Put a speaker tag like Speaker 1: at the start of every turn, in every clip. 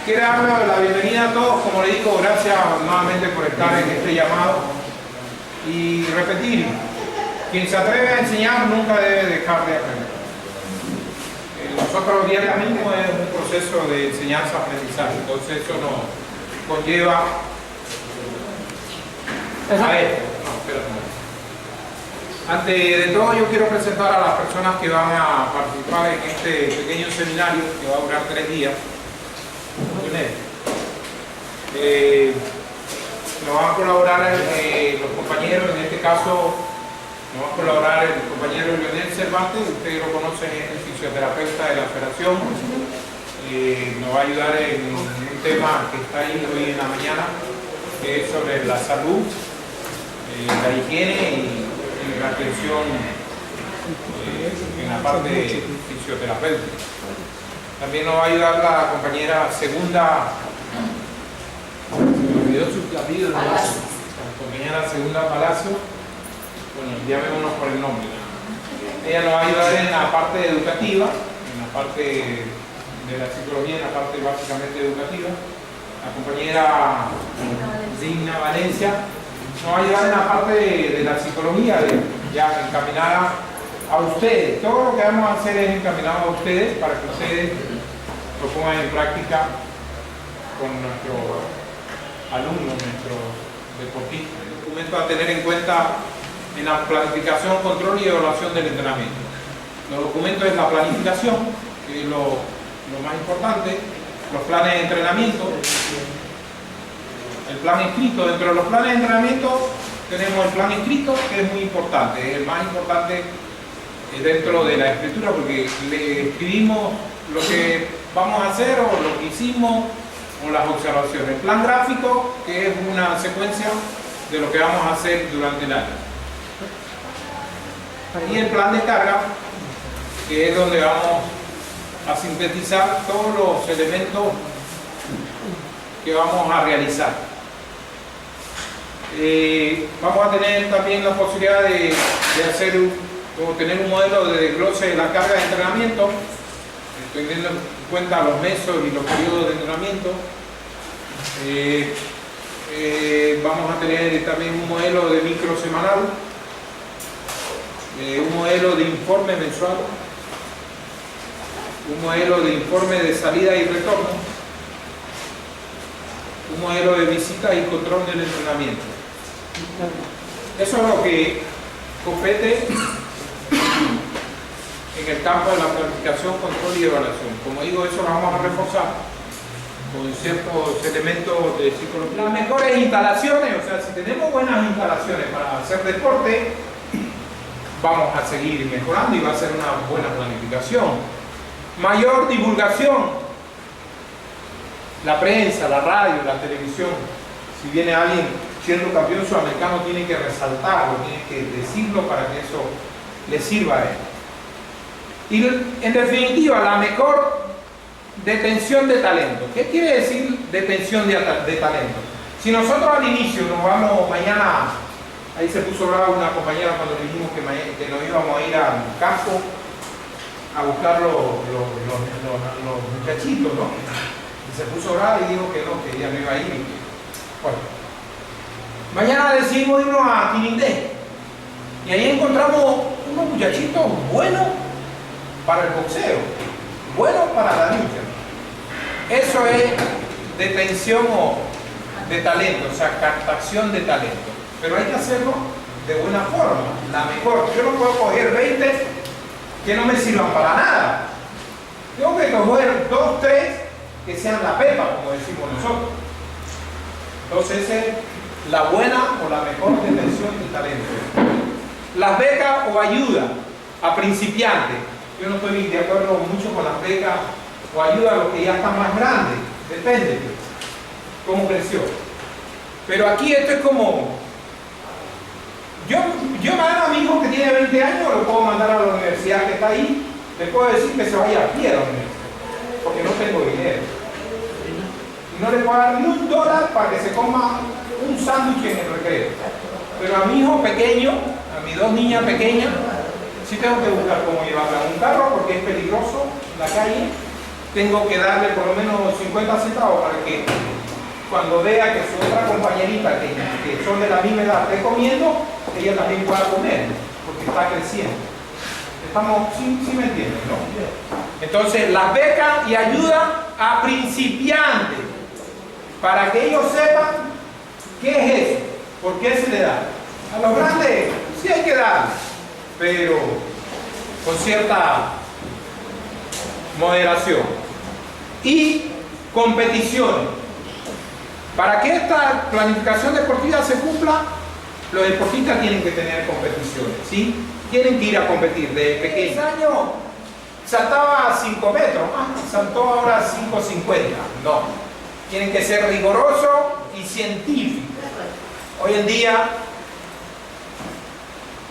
Speaker 1: quiere darle la bienvenida a todos, como le digo, gracias nuevamente por estar en este llamado. Y repetir, quien se atreve a enseñar nunca debe dejar de aprender. Nosotros diariamente es un proceso de enseñanza-aprendizaje, entonces eso nos conlleva a esto. Antes de todo, yo quiero presentar a las personas que van a participar en este pequeño seminario que va a durar 3 días. Nos van a colaborar los compañeros, en este caso nos va a colaborar el compañero Leonel Cervantes, ustedes lo conocen, es el fisioterapeuta de la federación. Nos va a ayudar en un tema que está ahí hoy en la mañana, que es sobre la salud, la higiene y la atención en la parte fisioterapéutica. También nos va a ayudar la compañera Segunda, me olvidó su apellido, la compañera Segunda Palacio, bueno, llamémonos por el nombre. Ella nos va a ayudar en la parte educativa, en la parte de la psicología, en la parte básicamente educativa. La compañera Digna Valencia nos va a ayudar en la parte de la psicología, ya encaminada a ustedes. Todo lo que vamos a hacer es encaminado a ustedes para que ustedes lo pongan en práctica con nuestros alumnos, nuestros deportistas. El documento a tener en cuenta en la planificación, control y evaluación del entrenamiento. Los documentos es la planificación, que es lo más importante, los planes de entrenamiento, el plan escrito. Dentro de los planes de entrenamiento tenemos el plan escrito, que es muy importante, es el más importante dentro de la escritura, porque le escribimos lo que vamos a hacer o lo que hicimos o las observaciones. El plan gráfico, que es una secuencia de lo que vamos a hacer durante el año. Y el plan de carga, que es donde vamos a sintetizar todos los elementos que vamos a realizar. Vamos a tener también la posibilidad de hacer o tener un modelo de desglose de la carga de entrenamiento, teniendo en cuenta los meses y los periodos de entrenamiento. Vamos a tener también un modelo de micro semanal, un modelo de informe mensual, un modelo de informe de salida y retorno, un modelo de visita y control del entrenamiento. Eso es lo que compete en el campo de la planificación, control y evaluación. Como digo, eso lo vamos a reforzar con ciertos elementos de psicología. Las mejores instalaciones, o sea, si tenemos buenas instalaciones para hacer deporte, vamos a seguir mejorando y va a ser una buena planificación. Mayor divulgación, la prensa, la radio, la televisión. Si viene alguien siendo campeón sudamericano, tiene que resaltarlo, tiene que decirlo para que eso le sirva a él. Y en definitiva, la mejor detención de talento. ¿Qué quiere decir detención de talento? Si nosotros al inicio nos vamos mañana, ahí se puso brava una compañera cuando le dijimos que nos íbamos a ir al campo a buscar los muchachitos, ¿no? Y se puso brava y dijo que no, que ella no iba a ir. Bueno, mañana decidimos irnos a Quinindé y ahí encontramos unos muchachitos buenos para el boxeo, buenos para la lucha. Eso es detención de talento, o sea, captación de talento. Pero hay que hacerlo de buena forma, la mejor. Yo no puedo coger 20 que no me sirvan para nada. Tengo que coger 2, 3 que sean la pepa, como decimos nosotros. Entonces, esa es la buena o la mejor detención de talento. Las becas o ayuda a principiantes. Yo no estoy de acuerdo mucho con las becas o ayuda a los que ya están más grandes. Depende cómo creció. Pero aquí esto es como... Yo me dan a mi hijo que tiene 20 años, lo puedo mandar a la universidad que está ahí, le puedo decir que se vaya a pie a la universidad, porque no tengo dinero. Y no le puedo dar ni $1 para que se coma un sándwich en el recreo. Pero a mi hijo pequeño, a mis 2 niñas pequeñas, sí tengo que buscar cómo llevarla en un carro porque es peligroso la calle. tengo que darle por lo menos 50 centavos para que cuando vea que su otra compañerita que son de la misma edad esté comiendo, ella también pueda comer, porque está creciendo. Estamos, sí me entienden, ¿no? Entonces, las becas y ayuda a principiantes, para que ellos sepan qué es eso, por qué se le da. A los grandes sí hay que dar, pero con cierta moderación. Y competiciones. Para que esta planificación deportiva se cumpla, los deportistas tienen que tener competiciones, ¿sí? Tienen que ir a competir desde pequeños. Este año saltaba 5 metros, saltó ahora 5,50. No, tienen que ser rigurosos y científicos. Hoy en día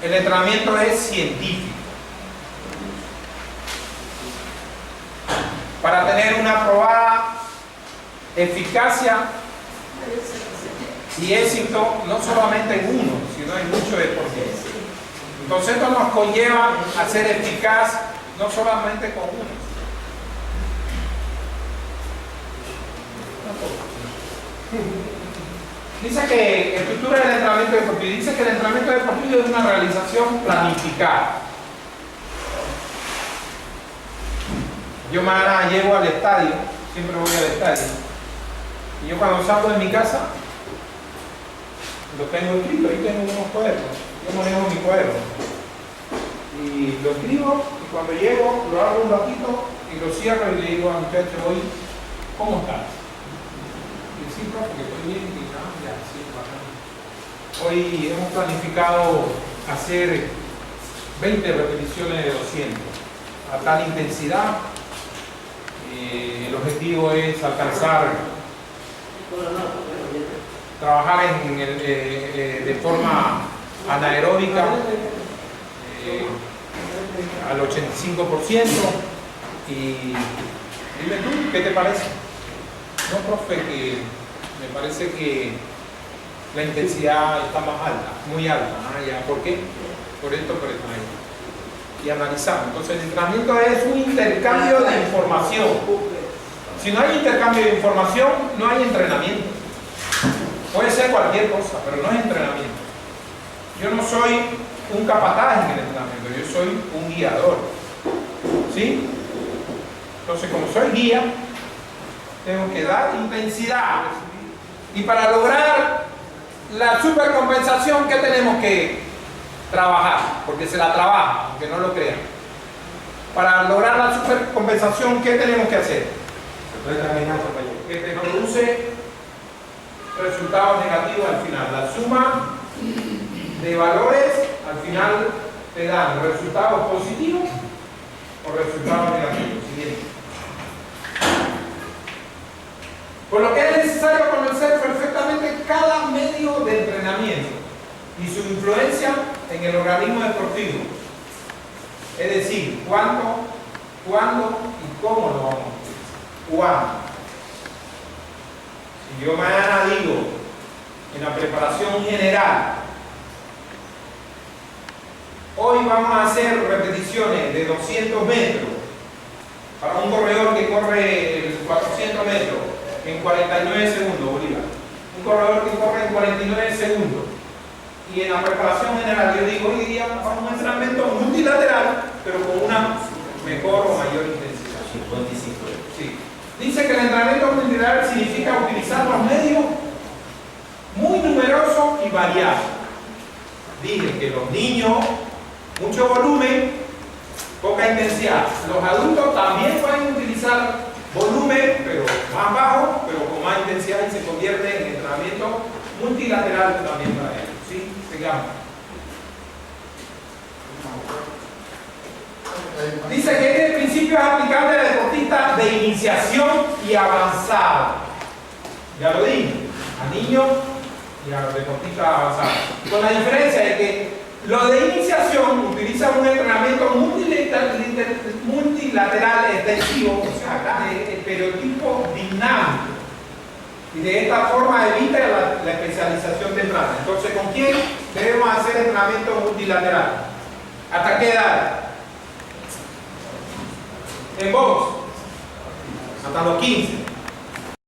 Speaker 1: el entrenamiento es científico. Para tener una probada eficacia y éxito, no solamente en uno, sino en muchos deportes. Entonces esto nos conlleva a ser eficaz no solamente con uno. Dice que estructura del entrenamiento deportivo. Dice que el entrenamiento deportivo es una realización planificada. Yo mañana llego al estadio, siempre voy al estadio, y yo cuando salgo de mi casa lo tengo escrito, ahí tengo unos cuadernos, yo manejo mi cuaderno y lo escribo, y cuando llego lo hago un ratito y lo cierro y le digo al muchacho, hoy, ¿cómo estás? Y sí, profe, que estoy bien, y ya, sí, bacán. Hoy hemos planificado hacer 20 repeticiones de 200 a tal intensidad. El objetivo es alcanzar, trabajar de forma anaeróbica al 85%. Y dime tú, ¿qué te parece? No, profe, que me parece que la intensidad está más alta, muy alta. Ya, ¿por qué? Por esto, por esto. Y analizamos. Entonces el entrenamiento es un intercambio de información. Si no hay intercambio de información, no hay entrenamiento. Puede ser cualquier cosa, pero no es entrenamiento. Yo no soy un capataz en el entrenamiento, yo soy un guiador. ¿Sí? Entonces, como soy guía, tengo que dar intensidad. Y para lograr la supercompensación, ¿qué tenemos que trabajar? Porque se la trabaja, aunque no lo crean. Para lograr la supercompensación, ¿qué tenemos que hacer? Que te produce resultados negativos al final. La suma de valores al final te dan resultados positivos o resultados negativos. Siguiente. Por lo que es necesario conocer perfectamente cada medio de entrenamiento y su influencia en el organismo deportivo. Es decir, cuándo y cómo lo vamos a utilizar. ¿Cuándo? Si yo mañana digo en la preparación general, hoy vamos a hacer repeticiones de 200 metros para un corredor que corre 400 metros en 49 segundos, Bolívar. Un corredor que corre en 49 segundos. Y en la preparación general yo digo, hoy día vamos a un entrenamiento multilateral, pero con una mejor o mayor intensidad. 55. Sí. Dice que el entrenamiento multilateral significa utilizar los medios muy numerosos y variados. Dije que los niños, mucho volumen, poca intensidad. Los adultos también pueden utilizar volumen, pero más bajo, pero con más intensidad, y se convierte en entrenamiento multilateral también para ellos. ¿Sí? Sigamos. Dice que este principio es aplicable a deportistas de iniciación y avanzado. Ya lo dije, a niños y a los deportistas avanzados. Con la diferencia de que los de iniciación utilizan un entrenamiento multilateral extensivo, o sea, de estereotipo dinámico. Y de esta forma evita la especialización temprana. Entonces, ¿con quién debemos hacer entrenamiento multilateral? ¿Hasta qué edad? En box. hasta los 15.